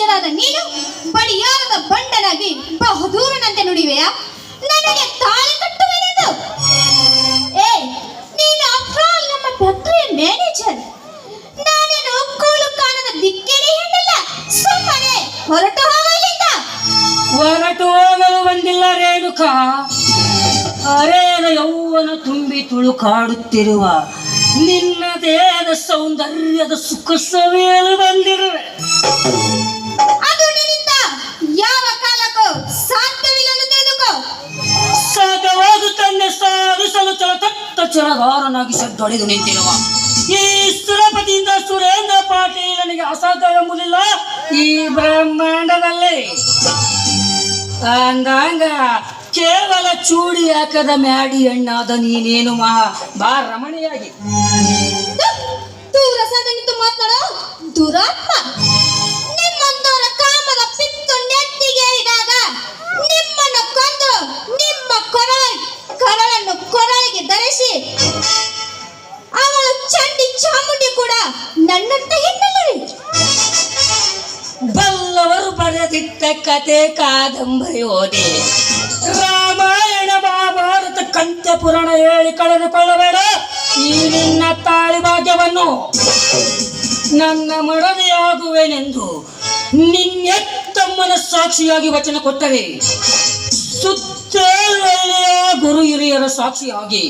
ಮನುಷ್ಯನಾದ ನೀನು ಬಡಿಯಾರದ ಬಂಡನಾಗಿ ಬಹುದೂರನಂತೆ ನುಡಿವೆಯಾ? ನನಗೆ ತಾಳಿ ಕಟ್ಟುವೆನೆಂದು? ಏ, ನೀನು ಅಫ್ರಾಲ್ ನಮ್ಮ ಫ್ಯಾಕ್ಟರಿಯ ಮ್ಯಾನೇಜರ್. ನಾನೇನು ಕೂಳು ಕಾಣದ ದಿಕ್ಕೇನೆ ಹೇಳಲ್ಲ. ಸುಮ್ಮನೆ ಹೊರಟು ಹೋಗಲಿಂದ. ಹೊರಟು ಹೋಗಲು ಬಂದಿಲ್ಲ ರೇಣುಕಾ. ಅರೇನ ಯೌವನ ತುಂಬಿ ತುಳುಕಾಡುತ್ತಿರುವ ನಿನ್ನ ದೇಹದ ಸೌಂದರ್ಯದ ಸುಖ ಸವಿಯಲು ಬಂದಿರುವೆ. ಅದು ನಿನ್ನಿಂದ ಯಾವ ಕಾಲಕ್ಕೂ ಸಾಧ್ಯವಿಲ್ಲ ತಿಳಿದುಕೋ. ಸಾಧ್ಯವಾಗುತ್ತನ್ನೇ ಸಾಧಿಸಲು ಚಲತತ್ತ ಚರಗಾರನಾಗಿ ಸದ್ದೊಡೆದು ನಿಂತಿರುವ ಈ ಸುರಪತಿಯಿಂದ ಸುರೇಂದ್ರ ಪಾಟೀಲನಿಗೆ ಅಸಾಧ್ಯ ಎಂಬುದಿಲ್ಲ ಈ ಬ್ರಹ್ಮಾಂಡದಲ್ಲಿ. ಅಂದಂಗ ಕೇವಲ ಚೂಡಿ ಹಾಕದ ಮ್ಯಾಡಿ ಹೆಣ್ಣಾದ ನೀನೇನು ಬಾ ರಮಣಿಯಾಗಿ ದೂರಸದ ನಿಂತು ಮಾತನಾಡೋ ದುರಾತ್ಮ. ನಿಮ್ಮಂತವರ ಕಾಮದ ಪಿತ್ತು ನೆತ್ತಿಗೇರಿದಾಗ ನಿಮ್ಮನ್ನು ಕೊಂದು ನಿಮ್ಮ ಕರಳನ್ನು ಕೊರಳಿಗೆ ಧರಿಸಿ ಅವಳು ಚಂಡಿ ಚಾಮುಂಡಿ ಕೂಡ ನನ್ನಂತ ಹೆಣ್ಣಲ್ಲವೇ? ಬಲ್ಲವರು ಬರೆದಿಟ್ಟ ಕತೆ ಕಾದಂಬರಿ ಓದಿ ರಾಮಾಯಣ ಮಹಾಭಾರತ ಕಂತ್ಯ ಪುರಾಣ ಹೇಳಿ ಕಳೆದುಕೊಳ್ಳಬೇಡ ಈ ನಿನ್ನ ತಾಳಿ ಭಾಗ್ಯವನ್ನು. ನನ್ನ ಮಡದಿಯಾಗುವೆನೆಂದು ನಿನ್ನೆತ್ತಮ್ಮನ ಸಾಕ್ಷಿಯಾಗಿ ವಚನ ಕೊಟ್ಟರೆ ಸುತ್ತೇಳೆಯ ಗುರು ಹಿರಿಯರ ಸಾಕ್ಷಿಯಾಗಿ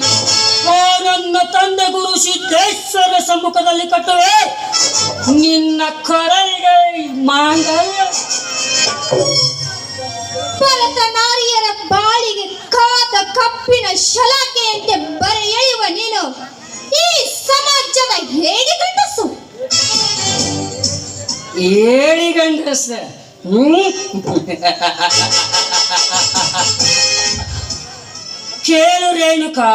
ನನ್ನ ತಂದೆ ಗುರು ಸಿದ್ದೇಶ್ವರ ಸಮ್ಮುಖದಲ್ಲಿ ಕಟ್ಟುವೆ ನಿನ್ನ ಕೊರಳಿಗೆ ಮಾಂಗಲ್ಯ. ಭರತ ನಾರಿಯರ ಬಾಳಿಗೆ ಕಾದ ಕಪ್ಪಿನ ಶಲಾಕೆಯಂತೆ ಬರೆಯೆಳೆಯುವ ನೀನು ಈ ಸಮಾಜದ ಹೇಗೆ ಗಂಡಸು? ಹೇಳಿ ಗಂಡಸ. ಕೇಳು ರೇಣುಕಾ,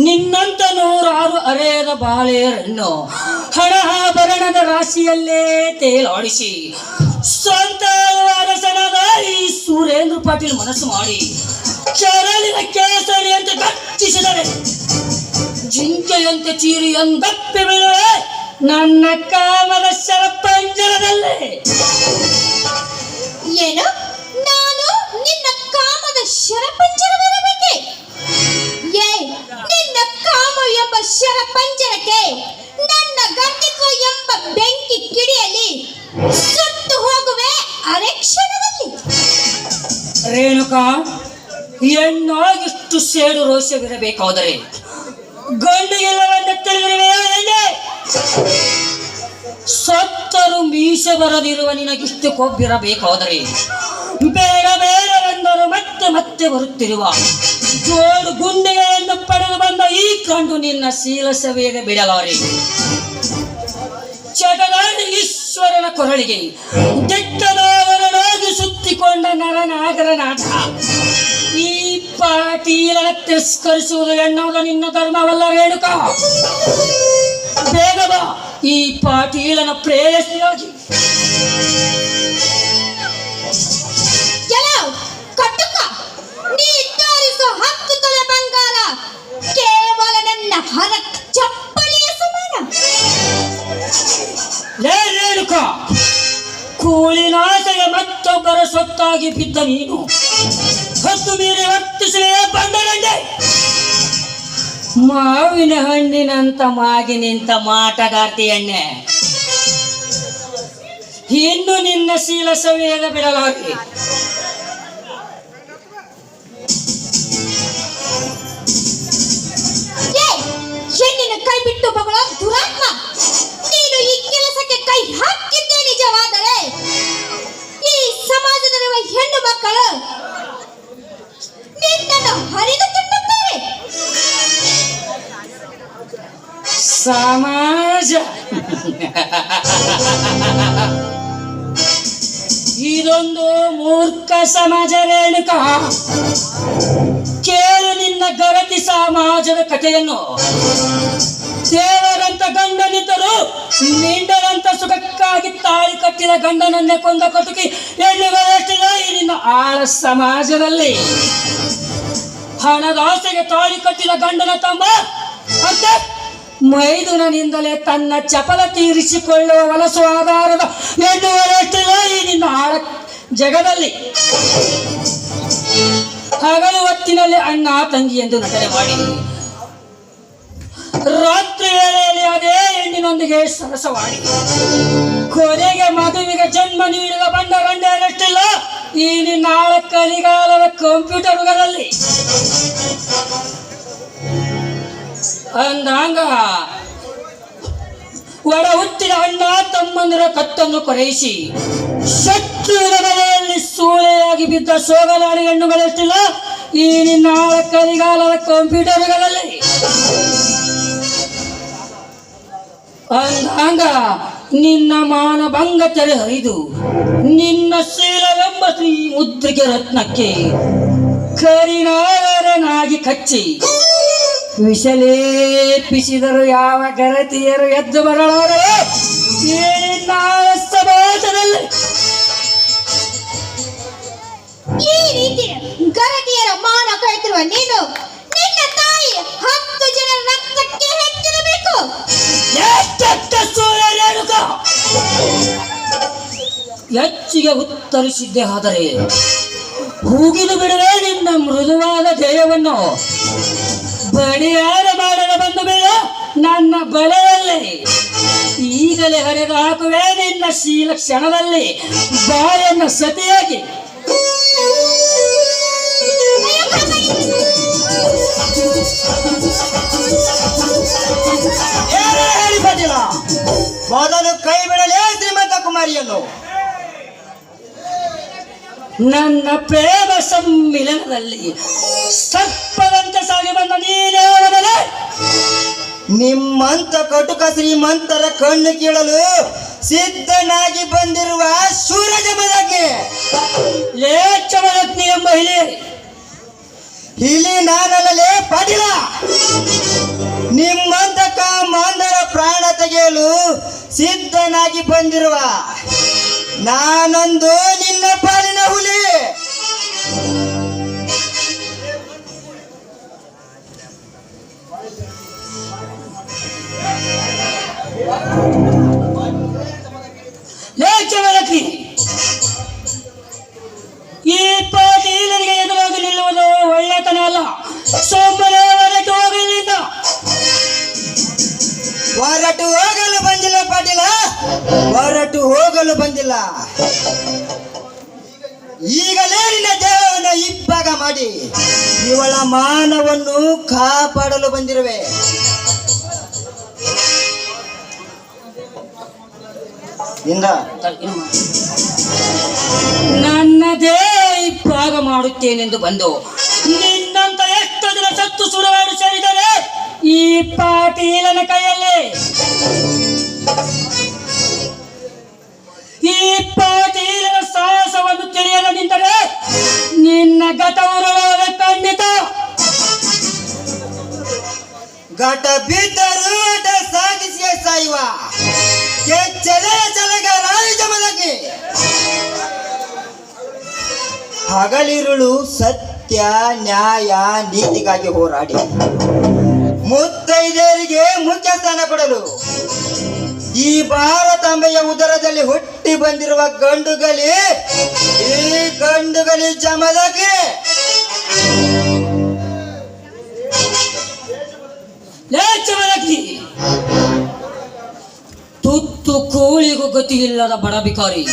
ನಿನ್ನಂತ ನೂರಾರು ಅರೆಯದ ಬಾಳೆಯರನ್ನು ಹಣಾಭರಣದ ರಾಶಿಯಲ್ಲೇ ತೇಲಾಡಿಸಿ ಸ್ವಂತ ಅರಸನಾದ ಈ ಸುರೇಂದ್ರ ಪಾಟೀಲ್ ಮನಸ್ಸು ಮಾಡಿ ಚರಳಿನ ಕೇಸರಿಯಂತೆ ಗಟ್ಟಿಸಿದರೆ ಜಿಂಕೆಯಂತೆ ಚೀರಿಯಂದಪ್ಪಿ ಬೀಳುವೆ ನನ್ನ ಕಾಮದ ಶರಪಂಜರದಲ್ಲಿ. ಏನು? ನಾನು ನಿನ್ನ ಕಾಮದ ಶರಪಂಜರವಿರಬೇಕೆ? ಏ, ನಿನ್ನ ಕಾಮ ಎಂಬ ಶರಪಂಜರಕ್ಕೆ ನನ್ನ ಗಂಡಿಕೋ ಎಂಬ ಬೆಂಕಿ ಕಿಡಿಯಲ್ಲಿ ಸುಟ್ಟು ಹೋಗುವೆ ಅರೆ ಕ್ಷಣದಲ್ಲಿ. ರೇಣುಕಾ, ಹೆಣ್ಣಾಗಿಷ್ಟು ಸೇಡು ರೋಷವಿರಬೇಕಾದರೆ ಗಂಡಿಗೆಲ್ಲವನ್ನೆತ್ತಲಿರುವೆಯಾ? ಸತ್ತರು ಮೀಸೆ ಬರದಿರುವ ನಿನಗಿಷ್ಟು ಕೊಬ್ಬಿರಬೇಕಾದರೆ ಬೇಡ ಬೇಡವೆಂದರು ಮತ್ತೆ ಮತ್ತೆ ಬರುತ್ತಿರುವ ಜೋಡು ಗುಂಡಿಗೆಯನ್ನು ಪಡೆದು ಬಂದ ಈ ಕಂಡು ನಿನ್ನ ಶೀಲ ಸಭೆಗೆ ಬಿಡಲಾರೆ. ಚಟಗಾಡಿ ಈಶ್ವರನ ಕೊರಳಿಗೆ ದಿಟ್ಟದವರನಾಗಿ ಸುತ್ತಿಕೊಂಡ ನರನಾಗರನಾಟ ಈ ಪಾಟೀಲನ ತಿರಸ್ಕರಿಸುವುದು ಎನ್ನುವುದು ನಿನ್ನ ಧರ್ಮವಲ್ಲ ರೇಣುಕಾ. ಬೇಗ ಬಾ ಈ ಪಾಟೀಲನ ಪ್ರೇಯಸಿಯಾಗಿ. ಕಟ್ಟುಕ, ನೀ ತೋರಿಸೋ 10 ತೊಲೆ ಬಂಗಾರ ಕೇವಲ ನನ್ನ ಹರ ಚಪ್ಪಲಿಯ ಸಮಾನ. ರೇಣುಕಾ, ಕೂಲಿನಾಸೆಗೆ ಮತ್ತೊಬ್ಬರ ಸೊತ್ತಾಗಿ ಬಿದ್ದ ನೀನು ಹೊತ್ತು ಮೀರಿ ವರ್ತಿಸುವೆ ಬಂದಗಂಡೆ. ಮಾವಿನ ಹಣ್ಣಿನಂತ ಮಾಗಿ ನಿಂತ ಮಾಟಗಾರ್ತಿ ಎಣ್ಣೆ ಇನ್ನು ನಿನ್ನ ಶೀಲ ಸವಿಯದ ಬಿಡಲಾಗಿ. ಹೆಣ್ಣಿನ ಕೈ ಬಿಟ್ಟು ಬಗಳ ದುರಾತ್ಮ, ನೀನು ಈ ಕೆಲಸಕ್ಕೆ ಕೈ ಹಾಕಿದ್ದೇ ನಿಜವಾದರೆ ಈ ಸಮಾಜದಲ್ಲಿರುವ ಹೆಣ್ಣು ಮಕ್ಕಳು ನಿನ್ನನ್ನು ಹರಿದು ತಿನ್ನುತ್ತಾರೆ. ಸಮಾಜ ಇದೊಂದು ಮೂರ್ಖ ಸಮಾಜ ರೇಣುಕಾ. ಕೇಳು ನಿನ್ನ ಗರತಿ ಸಮಾಜದ ಕಥೆಯನ್ನು. ದೇವರಂತ ಗಂಡನಿದ್ದರು ನಿಂಡರಂತ ಸುಖಕ್ಕಾಗಿ ತಾಳಿ ಕಟ್ಟಿದ ಗಂಡನನ್ನೇ ಕೊಂದ ಕಟುಕಿ ಹೆಣ್ಣುಗಳೆಷ್ಟಿದೆ ಈ ನಿನ್ನ ಆಳ ಸಮಾಜದಲ್ಲಿ. ಹಣದ ಆಸೆಗೆ ತಾಳಿ ಕಟ್ಟಿದ ಗಂಡನ ತಮ್ಮ ಅಂತ ಮೈದುನನಿಂದಲೇ ತನ್ನ ಚಪಲ ತೀರಿಸಿಕೊಳ್ಳುವ ವಲಸು ಆಧಾರದ ಹೆಣ್ಣುಗಳೆಷ್ಟಿಲ್ಲ ಈ ನಿನ್ನ ಆಳ ಜಗದಲ್ಲಿ. ಹಗಲು ಹೊತ್ತಿನಲ್ಲಿ ಅಣ್ಣ ತಂಗಿ ಎಂದು ನಟನೆ ಮಾಡಿ ರಾತ್ರಿ ವೇಳೆಯಲ್ಲಿ ಅದೇ ಹೆಣ್ಣಿನೊಂದಿಗೆ ಸರಸವಾಡಿ ಕೊನೆಗೆ ಮಗುವಿಗೆ ಜನ್ಮ ನೀಡಿದ ಬಂಡ ಗಂಡರಷ್ಟಿಲ್ಲ ಈ ನಿನ್ನ ಆಳ ಕಲಿಗಾಲದ ಕಂಪ್ಯೂಟರ್ ಯುಗದಲ್ಲಿ. ಅಂದಂಗ ಒಡ ಹುಟ್ಟಿದ ಅಣ್ಣ ತಮ್ಮಂದಿರ ಕತ್ತನ್ನು ಕೊರೈಸಿ ಶತ್ರುವಿನ ಬಲೆಯಲ್ಲಿ ಸೂಳೆಯಾಗಿ ಬಿದ್ದ ಸೋಗಲಾಡಿ ಹೆಣ್ಣುಗಳೆಷ್ಟಿಲ್ಲ ಈ ನಿನ್ನ ಆಳ ಕಲಿಗಾಲದ ಕಂಪ್ಯೂಟರ್ ಯುಗದಲ್ಲಿ. ಅಂದಂಗ ನಿನ್ನ ಮಾನಭಂಗ ತೆರೆ ಹರಿದು ನಿನ್ನ ಶೀಲವೆಂಬ ಶ್ರೀ ಮುದ್ರಿಕೆ ರತ್ನಕ್ಕೆ ಕರಿನಾಗರನಾಗಿ ಕಚ್ಚಿ ವಿಷಲೇಪಿಸಿದರು ಯಾವ ಗರತಿಯರು ಎದ್ದು ಬರಲಾರರು ಈ ನಿನ್ನ ಸಮಾಜದಲ್ಲಿ. ಈ ರೀತಿ ಗರತಿಯರ ಮಾನ ಕಳೆತಿರುವ ನೀನು ನಿನ್ನ ತಾಯಿ 10 ಜನರ ರಕ್ತಕ್ಕೆ ಹೆಚ್ಚಿರಬೇಕು. ಹೆಚ್ಚಿಗೆ ಉತ್ತರಿಸಿದ್ದೆ ಆದರೆ ಹೂಗಿದು ಬಿಡುವೆ ನಿನ್ನ ಮೃದುವಾದ ದೇಹವನ್ನು. ಬಳಿಯಾರ ಮಾಡಲು ಬಂದು ಬೇಡ ನನ್ನ ಬಲೆಯಲ್ಲಿ ಈಗಲೇ ಹರಿದು ಹಾಕುವೆ ನಿನ್ನ ಶೀಲ ಕ್ಷಣದಲ್ಲಿ ಬಾಳೆಯನ್ನು ಸತಿಯಾಗಿ. ಹೇಳಿಪದಿಲ್ಲ ಮೊದಲು ಕೈ ಬಿಡಲೇ ಶ್ರೀಮಂತ ಕುಮಾರಿಯನ್ನು. ನನ್ನ ಪ್ರೇಮ ಸಮ್ಮಿಲನದಲ್ಲಿ ಸರ್ಪದಂತೆ ಸಾಗಿ ಬಂದ ನೀನೇ ಮೊದಲೇ ನಿಮ್ಮಂತ ಕಟುಕ ಶ್ರೀಮಂತರ ಕಣ್ಣು ಕೀಳಲು ಸಿದ್ಧನಾಗಿ ಬಂದಿರುವ ಸೂರಜಮದಗ್ನಿ ಲೇಚಮದಗ್ನಿ ಎಂಬ ಇಲ್ಲಿ ನಾನಲ್ಲೇ ಪಡಿಲ. ನಿಮ್ಮಂತ ಕಾಮಾಂಧರ ಪ್ರಾಣ ತೆಗೆಯಲು ಸಿದ್ಧನಾಗಿ ಬಂದಿರುವ ನಾನೊಂದು ನಿನ್ನ ಪಾಲಿನ ಹುಲಿ. ಲೇಚಮದಗ್ನಿ ಈ ಪಾಟೀಲನಿಗೆ ಎದುರಾಗಿ ನಿಲ್ಲುವುದು ಒಳ್ಳೆತನ ಅಲ್ಲ. ಸೋಮನೆ ಹೊರಟು ಹೋಗಲಿಲ್ಲ. ಹೊರಟು ಹೋಗಲು ಬಂದಿಲ್ಲ ಪಾಟೀಲ, ಹೊರಟು ಹೋಗಲು ಬಂದಿಲ್ಲ. ಈಗಲೇ ನಿನ್ನ ದೇಹವನ್ನು ಇಬ್ಬಾಗ ಮಾಡಿ ಇವಳ ಮಾನವನ್ನು ಕಾಪಾಡಲು ಬಂದಿರುವೆ. ಇಂದ ನನ್ನ ದೇಹ ಇಬ್ಬಾಗ ಮಾಡುತ್ತೇನೆಂದು ಬಂದು ನಿನ್ನಂತ ಎಷ್ಟು ದಿನ ಸತ್ತು ಸುಡುವಾಡು ಸೇರಿದರೆ ಈ ಪಾಟೀಲನ ಕೈಯಲ್ಲಿ. ಈ ಪಾಟೀಲನ ಸಾಹಸವನ್ನು ತಿಳಿಯಲು ನಿಂತರೆ ನಿನ್ನ ಗತವರುಳಾಗ ಖಂಡಿತ. ಘಟ ಬಿದ್ದರೂ ಅಟ ಸಾಗಿಸಿಯೇ ಸಾಯುವ ಕೆಚ್ಚಲೇ ಚಲಗಾರ ಜಮದಗ್ನಿ. ಹಗಲಿರುಳು ಸತ್ಯ ನ್ಯಾಯ ನೀತಿಗಾಗಿ ಹೋರಾಡಿ ಮುತ್ತೈದೆಯರಿಗೆ ಮುಖ್ಯ ಸ್ಥಾನ ಕೊಡಲು ಈ ಭಾರತಾಂಬೆಯ ಉದರದಲ್ಲಿ ಹುಟ್ಟಿ ಬಂದಿರುವ ಗಂಡುಗಲಿ ಈ ಗಂಡುಗಲಿ ಜಮದಗ್ನಿ. ಲೇಚಮದಗ್ನಿ ತುತ್ತು ಕೋಳಿಗೂ ಗತಿ ಇಲ್ಲದ ಬಡ ಬಿಕಾರಿ.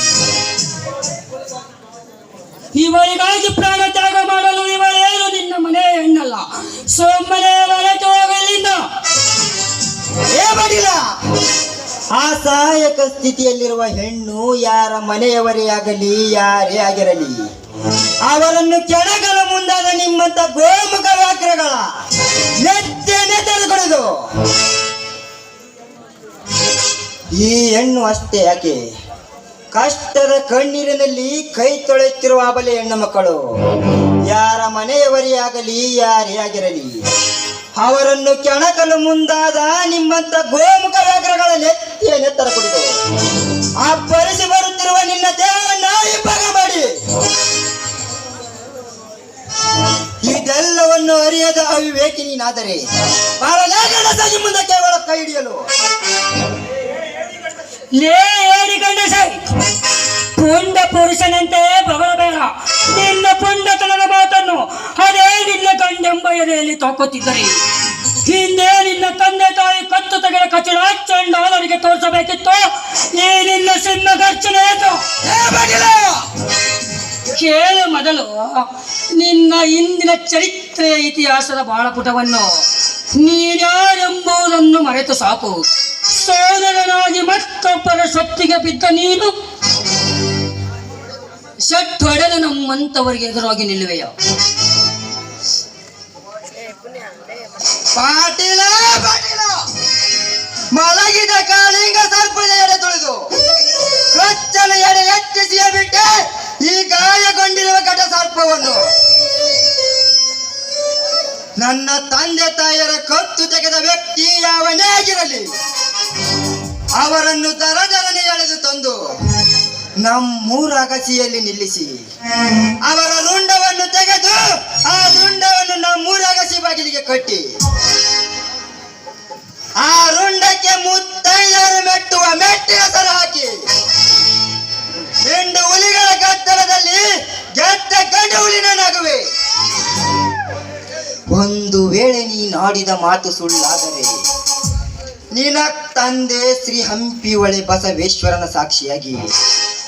ಇವಳಿಗಾಗಿ ಪ್ರಾಣ ತ್ಯಾಗ ಮಾಡಲು ಇವಳೇನು ನಿನ್ನ ಮನೆ ಹೆಣ್ಣಲ್ಲ. ಸೋಮನೆ ಹೊರಟು ಹೋಗಲಿಲ್ಲ. ಏ ಮಾಡಿಲ್ಲ. ಅಸಹಾಯಕ ಸ್ಥಿತಿಯಲ್ಲಿರುವ ಹೆಣ್ಣು ಯಾರ ಮನೆಯವರೇ ಆಗಲಿ ಯಾರೇ ಆಗಿರಲಿ ಅವರನ್ನು ಕೆಣಗಲ ಮುಂದಾದ ನಿಮ್ಮಂತ ಗೋಮುಖ ವ್ಯಾಘ್ರಗಳ ನೆತ್ತೇನೆ ತೆಗೆದುಕೊಳ್ಳುವುದು. ಈ ಹೆಣ್ಣು ಅಷ್ಟೇ ಯಾಕೆ ಕಷ್ಟದ ಕಣ್ಣೀರಿನಲ್ಲಿ ಕೈ ತೊಳೆಯುತ್ತಿರುವ ಅಬಲೆ ಹೆಣ್ಣು ಮಕ್ಕಳು ಯಾರ ಮನೆಯವರೇ ಆಗಲಿ ಯಾರೇ ಆಗಿರಲಿ ಅವರನ್ನು ಕೆಣಕಲು ಮುಂದಾದ ನಿಮ್ಮಂತ ಗೋಮುಖ ವ್ಯಾಘ್ರಗಳ ನೆತ್ತಿಯ ನೆತ್ತರ ಕುಡಿದು ಆ ಪರಿಸಿ ಬರುತ್ತಿರುವ ನಿನ್ನ ದೇಹವನ್ನ ಇಬ್ಬಾಗ ಮಾಡಿ ಇದೆಲ್ಲವನ್ನು ಅರಿಯದ ಅವಿವೇಕಿ ನೀನಾದರೆ ಮುಂದೆ ಕೇವಲ ಕೈ ಹಿಡಿಯಲು. ಲೇ ಏಡಿ ಗಂಡಸೆ, ಪುಂಡ ಪುರುಷನಂತೆ ಬಗಳಬೇಡ. ನಿನ್ನ ಪುಂಡತನದ ಮಾತನ್ನು ಅದೇ ನಿನ್ನ ಗಂಡೆಂಬ ಎದೆಯಲ್ಲಿ ತೋಕೋತಿದ್ದರೆ ಹಿಂದೆ ನಿನ್ನ ತಂದೆ ತಾಯಿ ಕತ್ತು ತೆಗೆದ ಕಚಡ ಚಂಡಾಲರಿಗೆ ತೋರಿಸಬೇಕಿತ್ತು. ಈ ನಿನ್ನ ಸಿಂಹ ಗರ್ಜನೆ ಕೇಳು ಮೊದಲು ನಿನ್ನ ಇಂದಿನ ಚರಿತ್ರೆಯ ಇತಿಹಾಸದ ಬಾಳಪುಟವನ್ನು. ನೀನ್ಯಾರೆಂಬುದನ್ನು ಮರೆತು ಸಾಕು. ಸೋದರನಾಗಿ ಮತ್ತೊಬ್ಬರ ಸೊತ್ತಿಗೆ ಬಿದ್ದ ನೀನು ಶಟ್ ಹೊಡೆದು ನಮ್ಮಂತವರಿಗೆ ಎದುರಾಗಿ ನಿಲ್ಲುವೆಯ? ಪಾಟೀಲ ಪಾಟೀಲ, ಮಲಗಿದ ಕಾಳಿಂಗ ಸರ್ಪದ ಎಡೆ ತುಳಿದು ಕಚ್ಚನ ಎಡೆ ಎತ್ತಿಸಿಯ ಬಿಟ್ಟೆ ಈ ಗಾಯಗೊಂಡಿರುವ ಘಟ ಸರ್ಪವನ್ನು. ನನ್ನ ತಂದೆ ತಾಯಿಯರ ಕತ್ತು ತೆಗೆದ ವ್ಯಕ್ತಿ ಯಾವನೇ ಆಗಿರಲಿ, ಅವರನ್ನು ದರದರನೆ ಎಳೆದು ತಂದು ನಮ್ಮೂರ ಅಗಸಿಯಲ್ಲಿ ನಿಲ್ಲಿಸಿ ಅವರ ರುಂಡವನ್ನು ತೆಗೆದು ಆ ರುಂಡವನ್ನು ನಮ್ಮೂರ ಅಗಸಿ ಬಾಗಿಲಿಗೆ ಕಟ್ಟಿ ಆ ರುಂಡಕ್ಕೆ ಮುತ್ತೈದರು ಮೆಟ್ಟುವ ಮೆಟ್ಟಿನ ಸರ ಹಾಕಿ ಹೆಂಡು ಹುಲಿಗಳ ಗದ್ದಲದಲ್ಲಿ ಗೆದ್ದ ಗಂಡು ಹುಲಿನ ನಗುವೆ. ಒಂದು ವೇಳೆ ನೀನಾಡಿದ ಮಾತು ಸುಳ್ಳಾದರೆ ನಿನ್ನ ತಂದೆ ಶ್ರೀ ಹಂಪಿ ಹೊಳೆ ಬಸವೇಶ್ವರನ ಸಾಕ್ಷಿಯಾಗಿ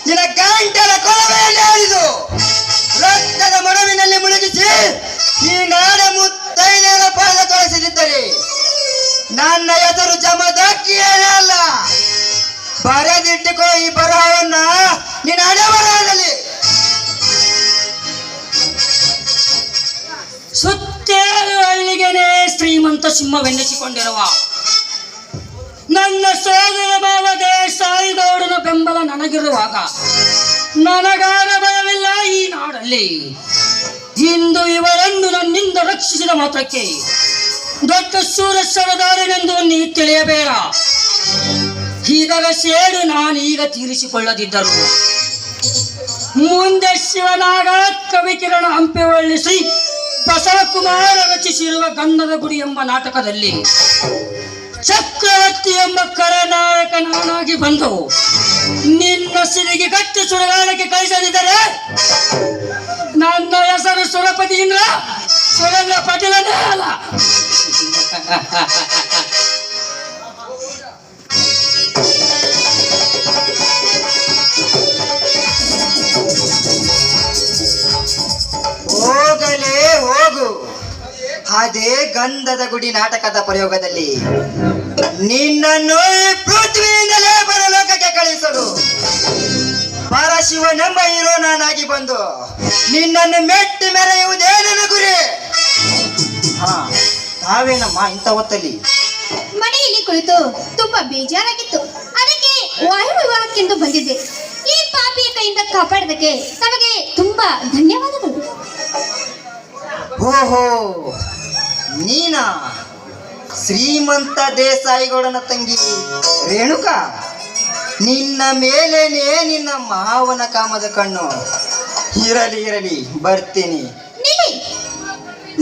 ನಿನ್ನ ಗಂಟಲ ಕೊಳವೆಯಲ್ಲಿ ಆಡಿದು ರಕ್ತದ ಮಡುವಿನಲ್ಲಿ ಮುಳುಗಿಸಿ ಈ ನಾಡ ಮುತ್ತೈದೆಯರ ಪಾದ ತೊಳೆಸಿದಿದ್ದರೆ ನನ್ನ ಎದುರು ಜಮದಕ್ಕಿಯೇ ಅಲ್ಲ. ಬರೆದಿಟ್ಟುಕೋ ಈ ಬರಹವನ್ನ ನಿನ್ನ ಹಣೆ ಬರಹದಲ್ಲಿ. ಸುತ್ತೇರು ಹಳ್ಳಿಗೆನೆ ಶ್ರೀಮಂತ ಸಿಂಹವೆನ್ನಿಸಿಕೊಂಡಿರುವ ನನ್ನ ಸೋದರ ಭಾವ ದೇಸಾಯಿಗೌಡನ ಬೆಂಬಲ ನನಗಿರುವಾಗ ನನಗಾರ ಭಯವಿಲ್ಲ ಈ ನಾಡಲ್ಲಿ. ಇಂದು ಇವರನ್ನು ನನ್ನಿಂದ ರಕ್ಷಿಸಿದ ಮಾತ್ರಕ್ಕೆ ದೊಡ್ಡ ಸೂರಸರದಾರನೆಂದು ನೀ ತಿಳಿಯಬೇಡ. ಇದರ ಸೇಡು ನಾನೀಗ ತೀರಿಸಿಕೊಳ್ಳದಿದ್ದರು ಮುಂದೆ ಶಿವನಾಗ ಕವಿಕಿರಣ ಹಂಪಿ ಹೊಳ್ಳಿಸಿ ಬಸವಕುಮಾರ ರಚಿಸಿರುವ ಗಂಧದ ಗುಡಿ ಎಂಬ ನಾಟಕದಲ್ಲಿ ಚಕ್ರವರ್ತಿ ಎಂಬ ಕರನಾಯಕ ನಾನಾಗಿ ಬಂದು ನಿನ್ನ ಸಿರಿಗೆ ಗಟ್ಟಿ ಸುಡಗಾಡಕ್ಕೆ ಕಳಿಸದಿದ್ದರೆ ನನ್ನ ಹೆಸರು ಸುರಪತಿ ಇಂದ್ರ ಸುರೇಂದ್ರ ಪಾಟೀಲನೇ ಅಲ್ಲ. ಹೋಗಲೇ ಹೋಗು. ಅದೇ ಗಂಧದ ಗುಡಿ ನಾಟಕದ ಪ್ರಯೋಗದಲ್ಲಿ ನಿನ್ನನ್ನು ಈ ಪೃಥ್ವಿಯಿಂದಲೇ ಪರಲೋಕಕ್ಕೆ ಕಳಿಸಲು ಪರಶಿವನೆಂಬ ಹೀರೋ ನಾನಾಗಿ ಬಂದು ನಿನ್ನನ್ನು ಮೆಟ್ಟಿ ಮೆರೆಯುವುದೇ ನನ್ನ ಗುರಿ. ಹಾ, ತಾವೇನಮ್ಮ ಇಂಥ ಹೊತ್ತಲ್ಲಿ? ಮನೆಯಲ್ಲಿ ಕುಳಿತು ತುಂಬಾ ಬೇಜಾರಾಗಿತ್ತು. ಅದಕ್ಕೆ ವಾಯು ವಿವಾಹಕ್ಕೆಂದು ಬಂದಿದ್ದೆ. ಈ ಪಾಪಿಯ ಕೈಯಿಂದ ಕಾಪಾಡಿದಕ್ಕೆ ತಮಗೆ ತುಂಬಾ ಧನ್ಯವಾದಗಳು. ಓಹೋ, ನೀನಾ ಶ್ರೀಮಂತ ದೇಸಾಯಿಗೌಡನ ತಂಗಿ ರೇಣುಕಾ? ನಿನ್ನ ಮೇಲೇನೆ ನಿನ್ನ ಮಾವನ ಕಾಮದ ಕಣ್ಣು. ಇರಲಿ ಇರಲಿ, ಬರ್ತೀನಿ. ನಿಲ್ಲಿ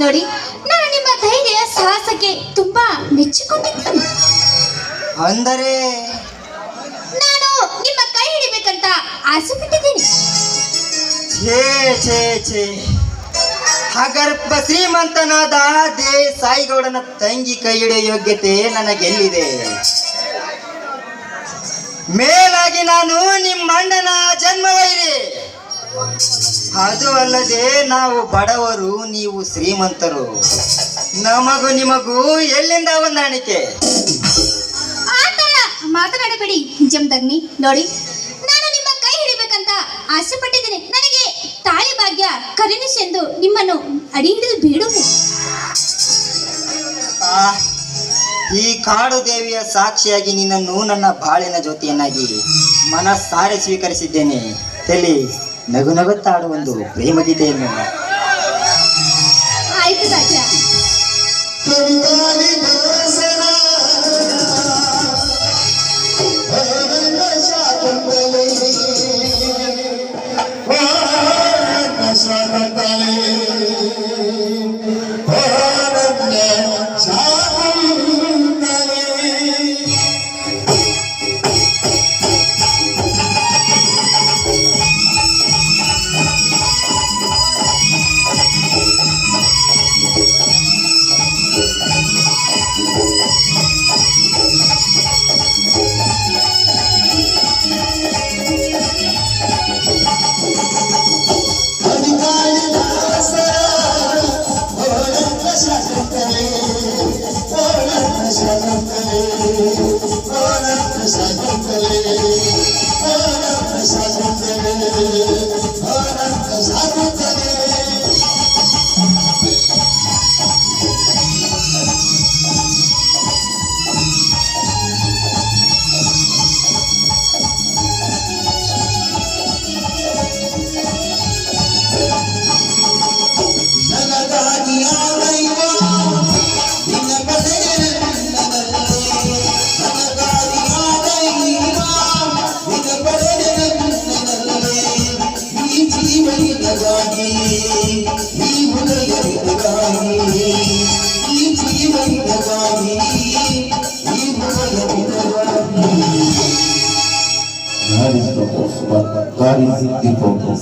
ನೋಡಿ, ನಾನು ನಿಮ್ಮ ಧೈರ್ಯ ಸಾಹಸಕ್ಕೆ ತುಂಬಾ ಮೆಚ್ಚಿಕೊಂಡಿದ್ದೇನೆ. ಅಂದರೆ ನಾನು ನಿಮ್ಮ ಕೈ ಹಿಡಿಬೇಕಂತ ಆಸೆ ಪಟ್ಟಿದ್ದೀನಿ. ಛೇ ಛೇ ಛೇ, ಅಗರ್ಭ ಶ್ರೀಮಂತನಾದ ದೇಸಾಯಿಗೌಡನ ತಂಗಿ ಕೈ ಹಿಡಿಯೋ ಯೋಗ್ಯತೆ ನನಗೆಲ್ಲಿದೆ? ಮೇಲಾಗಿ ನಾನು ನಿಮ್ಮಣ್ಣನ ಜನ್ಮವೈರಿ. ಅದು ಅಲ್ಲದೆ ನಾವು ಬಡವರು, ನೀವು ಶ್ರೀಮಂತರು. ನಮಗೂ ನಿಮಗೂ ಎಲ್ಲಿಂದ ಹೊಂದಾಣಿಕೆ? ಆ ತರ ಮಾತನಾಡಬೇಡಿ ಜಮದಗ್ನಿ. ನೋಡಿ, ನಾನು ನಿಮ್ಮ ಕೈ ಹಿಡಿಬೇಕಂತ ಆಸೆ ಪಟ್ಟಿದ್ದೇನೆ. ನನಗೆ ತಾಳಿ ಭಾಗ್ಯ ಕರುಣಿಸೆಂದು ನಿಮ್ಮನ್ನು ಅಡಿ ಹಿಡಿದು ಬೇಡುವೆ. ಈ ಕಾಡು ದೇವಿಯ ಸಾಕ್ಷಿಯಾಗಿ ನಿನ್ನನ್ನು ನನ್ನ ಬಾಳಿನ ಜ್ಯೋತಿಯನ್ನಾಗಿ ಮನಸ್ಸಾರೆ ಸ್ವೀಕರಿಸಿದ್ದೇನೆ. ತಲೆ ನಗು ನಗುತ್ತಾಡು ಒಂದು ಪ್ರೇಮ ಗೀತೆಯನ್ನು. ಆಯ್ತು ರಾಜ. ಜೀವನಗಾಗಿ ಈ ಹೃದಯವಿಗಾಗಿ ಈ ಜೀವನಗಾಗಿ ಈ ಹೃದಯವಿಗಾಗಿ. God is the boss, but God is the focus.